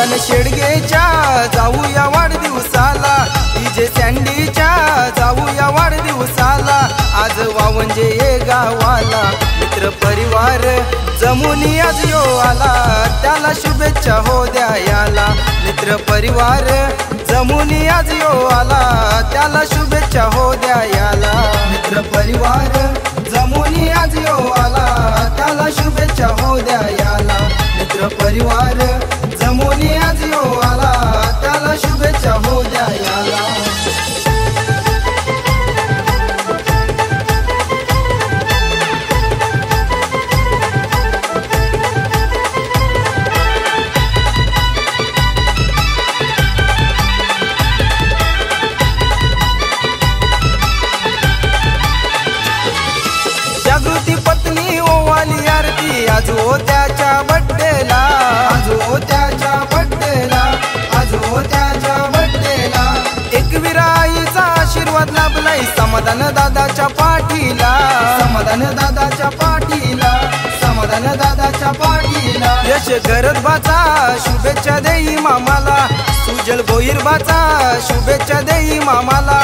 समाधान शेडगेच्या जाऊया वाढदिवसाला, डीजे सँडीच्या जाऊया वाढदिवसाला, आज वावंजे ये गावाला, मित्र परिवार जमुनी आज यो आला, त्याला शुभेच्छा हो द्या याला, मित्र परिवार जमुनी आज यो आला, त्याला शुभेच्छा हो द्या याला, मित्र परिवार जमुनी आज यो आला, त्याला शुभेच्छा हो द्या याला, मित्र परिवार जमुनी आज यो आला, त्याला शुभेच्छा हो द्या याला। जागृती पत्नी ओवाली आरती आज हो त्याच्या बड्डेला, आज हो त्याच्या बड्डेला, आज हो त्याच्या बड्डेला, एकवीरा आईचा आशीर्वाद लाभलाय समाधान दादाच्या पाठीला, समाधान दादाच्या पाठीला, समाधान दादाच्या पाठीला, यश गरजबाचा शुभेच्छा देई मामाला, सुजल भोईरबाचा शुभेच्छा देई मामाला,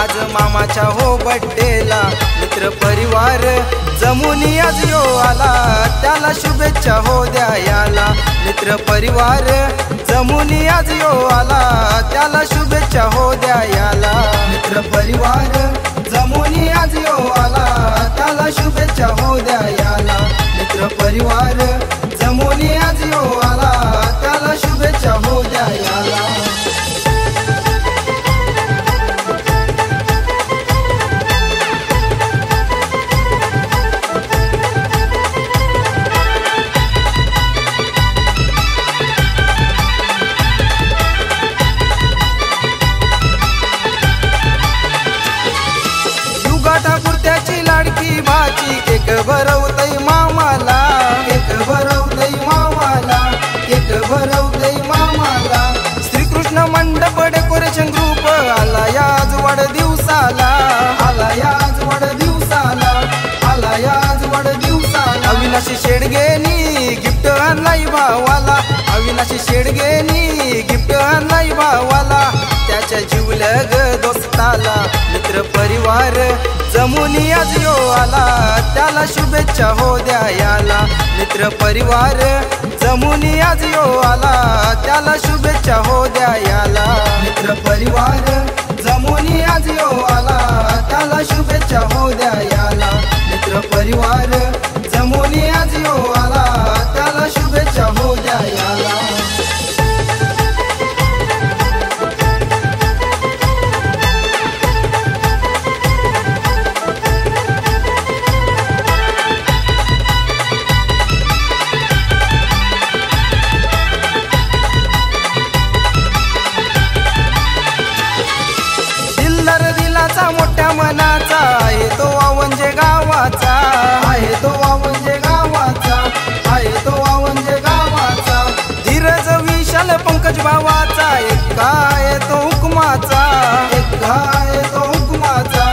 आज मामाच्या हो बड्डेला, मित्र परिवार जमुनी आज यो आला, त्याला शुभेच्छा हो द्या याला, मित्र परिवार जमुनी आज यो आला, त्याला शुभेच्छा हो द्या याला, मित्र परिवार जमुनी आज यो आला, त्याला शुभेच्छा हो द्या याला, मित्र परिवार जमुनी आज यो आला, त्याला शुभेच्छा हो द्या याला। ठाकूर त्याची लाडकी भाची केक भरवतई मामाला, केक भरवतई मामाला, केक भरवतई मामाला, श्रीकृष्ण मंडप डेकोरेशन ग्रुप आला याज वाढदिवसाला, आला याज वाढदिवसाला, आला याज वाढदिवसाला, अविनाशी शेडगेनी गिफ्ट आणलाई भावाला, अविनाशी शेडगेनी गिफ्ट आणलाई भावाला, त्याच्या जीवलग दोस्ताला, मित्र परिवार जमुनी आज यो आला, त्याला शुभेच्छा हो द्या याला, मित्र परिवार जमुनी आज यो आला, त्याला शुभेच्छा हो द्या याला, मित्र परिवार जमुनी आज यो आला, त्याला शुभेच्छा हो द्या याला, मित्र परिवार जमुनी आज यो आला, त्याला शुभेच्छा हो द्या याला। मोठ्या मनाचा आहे तो वावंजे गावाचा, आहे तो वावंजे गावाचा, आहे तो वावंजे गावाचा, धीरज विशाल पंकज भावाचा, एक आहे तो हुकमाचा, एक आहे तो हुकमाचा,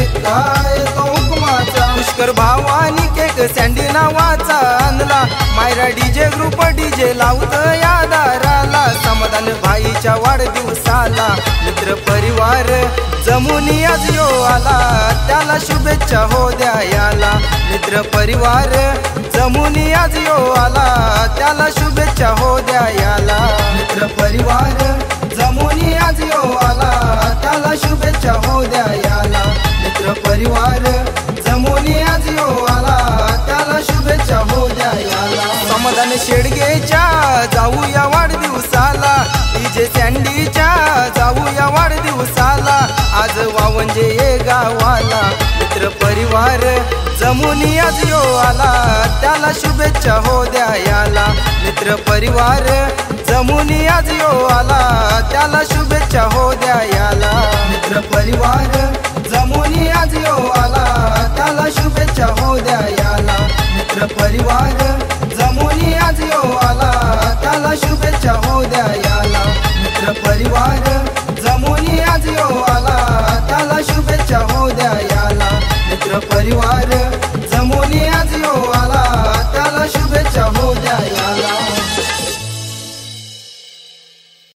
एक आहे तो हुकमाचा, पुष्कर भावानी केक सँडी नावाचा आणला, मायरा डीजे ग्रुप डीजे लावत या दाराला, समाधान भाईच्या वाढदिवसाला, मित्र परिवार जमुनी आज यो आला, त्याला शुभेच्छा हो द्या याला, मित्र परिवार जमुनी आज यो आला, त्याला शुभेच्छा हो द्या याला, मित्र परिवार जमुनी आज यो आला, त्याला शुभेच्छा हो द्या याला, मित्र परिवार जमुनी आज यो आला, त्याला शुभेच्छा हो द्या याला। समाधान शेडगेच्या जाऊया वाढदिवसाला, डीजे सँडीच्या जाऊया वाढदिवसाला, आज वावंजे ये गावाला, मित्र परिवार जमुनी आज यो आला, त्याला शुभेच्छा हो द्या याला, मित्र परिवार जमुनी आज यो आला, त्याला शुभेच्छा हो द्या याला, मित्र परिवार जमुनी आज यो आला, त्याला शुभेच्छा हो द्या याला, मित्र परिवार जमुनी आज यो आला, त्याला शुभेच्छा हो द्या याला, मित्र परिवार